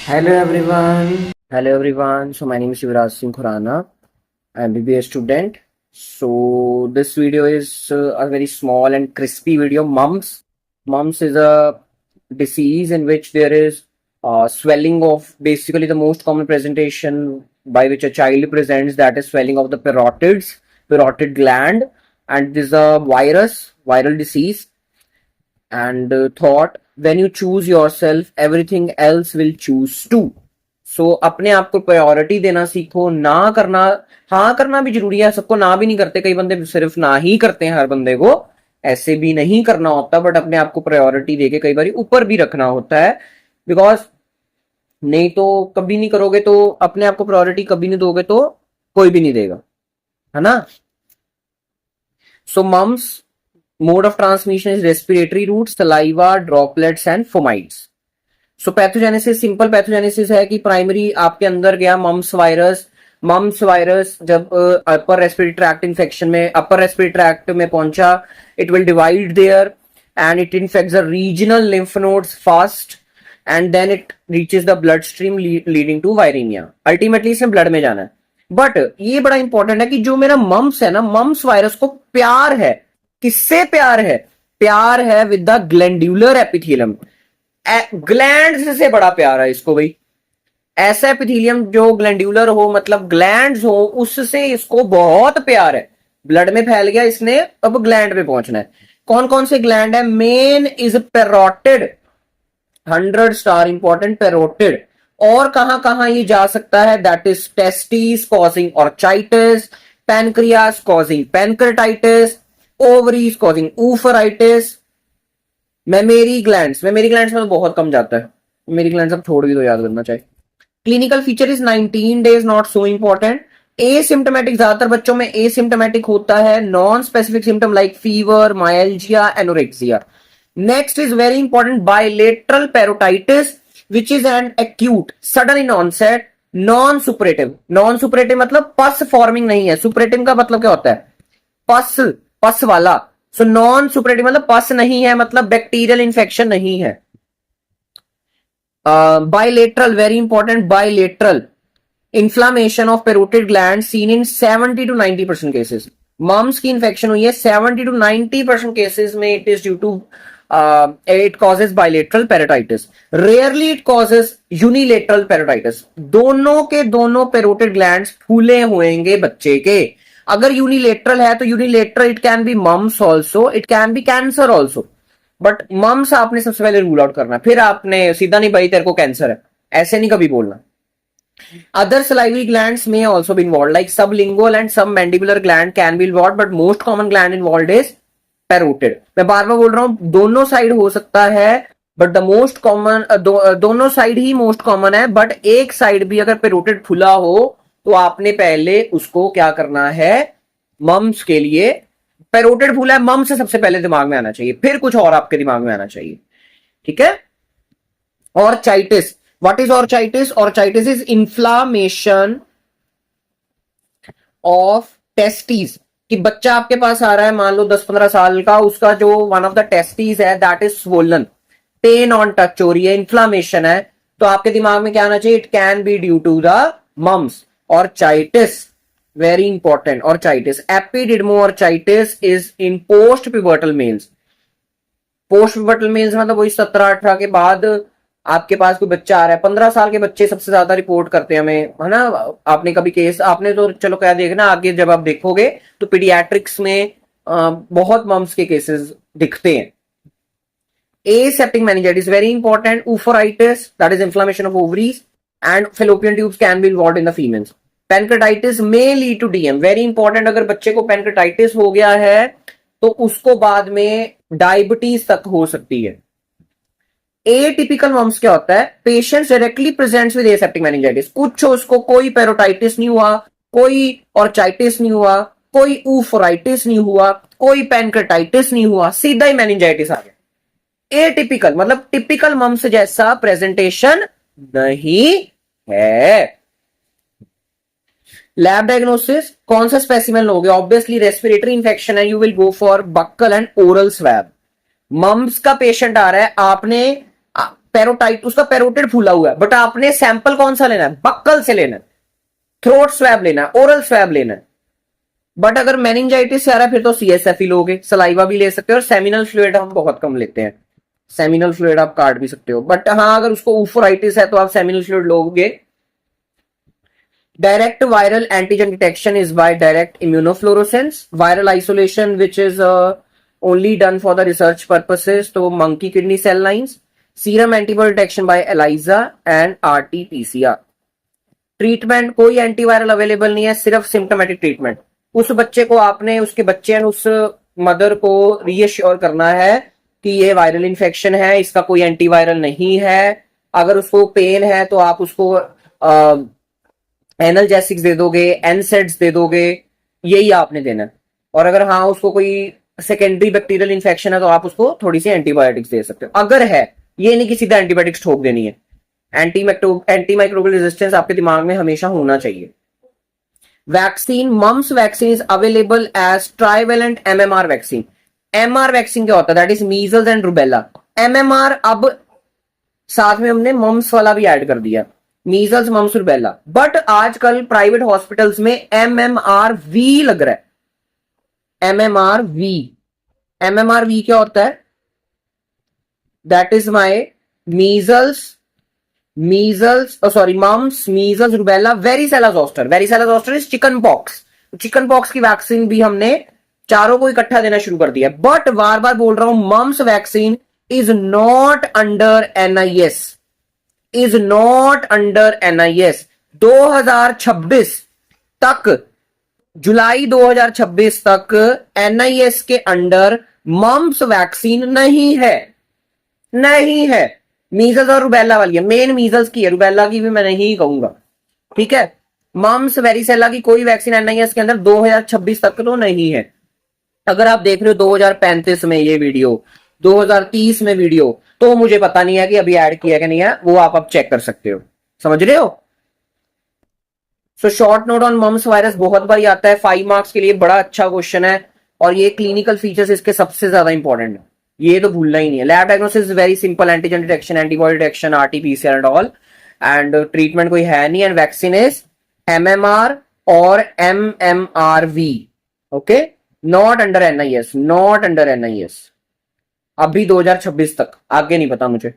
Hello everyone. Hello everyone. So my name is Yuvraj Singh Khurana. I'm BBA student. So this video is a very small and crispy video. Mumps. Mumps is a disease in which there is swelling of basically the most common presentation by which a child presents, that is swelling of the parotid gland, and this is a viral disease. And thought, when you choose yourself everything else will choose too. सो अपने आप को priority देना सीखो, ना करना, हाँ करना भी जरूरी है, सबको ना भी नहीं करते, कई बंदे सिर्फ ना ही करते हैं, हर बंदे को ऐसे भी नहीं करना होता, बट अपने आप को प्रायोरिटी देके कई बार ऊपर भी रखना होता है, बिकॉज नहीं तो कभी नहीं करोगे, तो अपने आप को प्रायोरिटी कभी नहीं दोगे तो कोई भी नहीं देगा, है ना। सो mums mode of transmission is respiratory route, saliva, droplets and fomites. So pathogenesis, simple pathogenesis है कि प्राइमरी आपके अंदर गया मम्स वायरस जब अपर रेस्पिरेटरी ट्रैक्ट इन्फेक्शन में, अपर रेस्पिरेटरी ट्रैक्ट में पहुंचा, it will divide there and it infects the regional lymph nodes fast and then it reaches the blood stream leading to viremia. Ultimately इसमें blood में जाना है। But ये बड़ा important है कि जो मेरा मम्स है ना, मम्स वायरस को प्यार है, किससे प्यार है? प्यार है with the glandular epithelium. Glands से बड़ा प्यार है इसको भाई। ऐसा एपिथेलियम जो ग्लैंडुलर हो, मतलब ग्लैंड्स हो, उससे इसको बहुत प्यार है। ब्लड में फैल गया, इसने अब ग्लैंड पे पहुंचना है। कौन कौन से ग्लैंड है? Main is parotid, 100 star important, parotid. और कहां कहां ये जा सकता है? That is testis causing orchitis, pancreas causing pancreatitis, ovaries causing oophoritis, mammary glands में तो बहुत कम जाता है, मेरी ग्लैंड्स अब छोड़ भी तो याद करना चाहिए। Clinical feature is 19 days, not so important. Asymptomatic, ज्यादातर बच्चों में एसिम्टोमेटिक होता है। Non specific symptom like fever, myalgia, anorexia. Next is very important, bilateral parotitis which is an acute sudden in onset, non suppurative. Non suppurative मतलब pus forming नहीं है। Superlative का मतलब क्या होता है? पस वाला। सो नॉन सुपरेटिव मतलब पस नहीं है, मतलब बैक्टीरियल इंफेक्शन नहीं है। Bilateral, very important, bilateral inflammation of parotid gland seen in 70 to 90% cases. Mumps की इंफेक्शन हुई है 70 to 90% केसेस में, it is due to it causes bilateral parotitis. Rarely it causes unilateral parotitis. दोनों के दोनों parotid glands फूले हुएंगे बच्चे के। अगर यूनिलेटरल है तो unilateral it can be mumps also, it can be cancer also, but mumps आपने सबसे पहले रूल आउट करना, फिर आपने सीधा नहीं भाई तेरे को कैंसर है, ऐसे नहीं कभी बोलना। Other salivary glands may also be involved, like sublingual and submandibular gland can be involved, but most common gland involved is parotid। मैं बार बार बोल रहा हूं, दोनों साइड हो सकता है, बट द मोस्ट कॉमन दोनों साइड ही मोस्ट कॉमन है, बट एक साइड भी अगर पेरोटिड खुला हो तो आपने पहले उसको क्या करना है? मम्स के लिए पेरोटिड फूला है, मम्स से सबसे पहले दिमाग में आना चाहिए, फिर कुछ और आपके दिमाग में आना चाहिए, ठीक है। Orchitis, what is orchitis? Orchitis is inflammation of testis. कि बच्चा आपके पास आ रहा है, मान लो 10-15 साल का, उसका जो वन ऑफ द टेस्टिस है that is swollen, pain on touch हो रही है, इंफ्लामेशन है, तो आपके दिमाग में क्या आना चाहिए? It can be due to the mumps. Orchitis, very important, orchitis. Epididymoorchitis is in post pubertal males. Post pubertal males मतलब वही 17-18 के बाद आपके पास कोई बच्चा आ रहा है। 15 साल के बच्चे सबसे ज्यादा रिपोर्ट करते हैं हमें, है ना। आपने कभी केस, आपने तो चलो क्या देखना, आगे जब आप देखोगे तो पीडियाट्रिक्स में बहुत मम्स के केसेस दिखते हैं। Aseptic meningitis, very important. Oophoritis, that is inflammation of ovaries and fallopian tubes can be involved in the females. Pancreatitis may lead to DM, very important। अगर बच्चे को pancreatitis हो गया है तो उसको बाद में डायबिटीज तक हो सकती है। एटिपिकल मम्स क्या होता है? Patient directly presents with aseptic meningitis, कुछ उसको कोई पेरोटाइटिस नहीं हुआ, कोई ऑर्चाइटिस नहीं हुआ, कोई ऊफराइटिस नहीं हुआ, कोई पैनक्रेटाइटिस नहीं हुआ, सीधा ही मेनिंजाइटिस आ गया। एटिपिकल मतलब टिपिकल मम्स जैसा प्रेजेंटेशन नहीं है। लैब डायग्नोसिस, कौन सा स्पेसिमेन लोगे? ऑब्वियसली रेस्पिरेटरी इंफेक्शन है, you will go for buccal and oral swab. Mumps का पेशेंट आ रहा है, आपने पैरोटाइट, उसका पैरोटिड फूला हुआ है, बट आपने सैंपल कौन सा लेना है, बक्कल से लेना है, थ्रोट स्वैब लेना है, ओरल स्वैब लेना है। बट अगर मेनिंजाइटिस से आ रहा है फिर तो सीएसएफ ही लोगे, सलाइवा भी ले सकते हो, और सेमिनल फ्लूइड हम बहुत कम लेते हैं, सेमिनल फ्लूइड आप काट भी सकते हो, बट हाँ अगर उसको ऊफराइटिस है तो आप सेमिनल फ्लूइड लोगे। Direct viral antigen detection is by direct immunofluorescence, viral isolation which is only done for the research purposes, तो monkey kidney cell lines, serum antibody detection by ELISA and RT PCR. Treatment कोई antiviral available नहीं है, सिर्फ symptomatic treatment. उस बच्चे को आपने, उसके बच्चे एंड उस मदर को रीअश्योर करना है कि ये वायरल इन्फेक्शन है, इसका कोई एंटीवायरल नहीं है। अगर उसको पेन है तो आप उसको एनाल्जेसिक्स दे दोगे, एनसेड्स दे दोगे, यही आपने देना। और अगर हाँ उसको कोई सेकेंडरी बैक्टीरियल इन्फेक्शन है तो आप उसको थोड़ी सी एंटीबायोटिक्स दे सकते हो, अगर है। ये नहीं कि सीधा एंटीबायोटिक्स ठोक देनी है। एंटी माइक्रोबियल रेजिस्टेंस आपके दिमाग में हमेशा होना चाहिए। Vaccine, mumps vaccine is available as trivalent MMR vaccine. MR vaccine क्या होता है? That is measles and rubella. MMR अब साथ में हमने मम्स वाला भी ऐड कर दिया, मीजल्स मम्स रूबेला। बट आजकल प्राइवेट हॉस्पिटल्स में एमएमआर वी लग रहा है, एमएमआर वी। एमएमआर वी क्या होता है? That is my mumps, measles, rubella, varicella zoster. Varicella zoster is chicken pox. Chicken pox की वैक्सीन भी हमने चारों को इकट्ठा देना शुरू कर दिया। बट बार बार बोल रहा हूं, mumps vaccine is not under NIS, is not under NIS. 2026 तक, जुलाई 2026 तक एनआईएस के अंडर मम्स वैक्सीन नहीं है, नहीं है। मीजल्स और रूबेला वाली है, मेन मीजल्स की है, रूबेला की भी मैं नहीं कहूंगा, ठीक है। मम्स वेरिसेला की कोई वैक्सीन एनआईएस के अंदर 2026 तक तो नहीं है। अगर आप देख रहे हो 2035 में ये वीडियो, 2030 में वीडियो, तो मुझे पता नहीं है कि अभी ऐड किया कि नहीं है, वो आप अब चेक कर सकते हो। समझ रहे हो? So short note on mumps virus बहुत बार आता है, 5 मार्क्स के लिए बड़ा अच्छा क्वेश्चन है, और ये क्लिनिकल फीचर्स इसके सबसे ज्यादा इंपॉर्टेंट है, ये तो भूलना ही नहीं है। Lab diagnosis very simple, antigen detection, antibody detection, RT PCR and all, and treatment कोई है नहीं। एंड वैक्सीन इज एमएमआर और MMRV, okay, not under NIS, not under NIS अभी 2026 तक, आगे नहीं पता मुझे,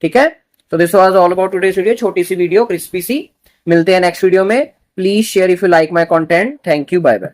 ठीक है। तो this was all about today's video, छोटी सी वीडियो, क्रिस्पी सी। मिलते हैं नेक्स्ट वीडियो में। Please share if you like my content. Thank you, bye bye.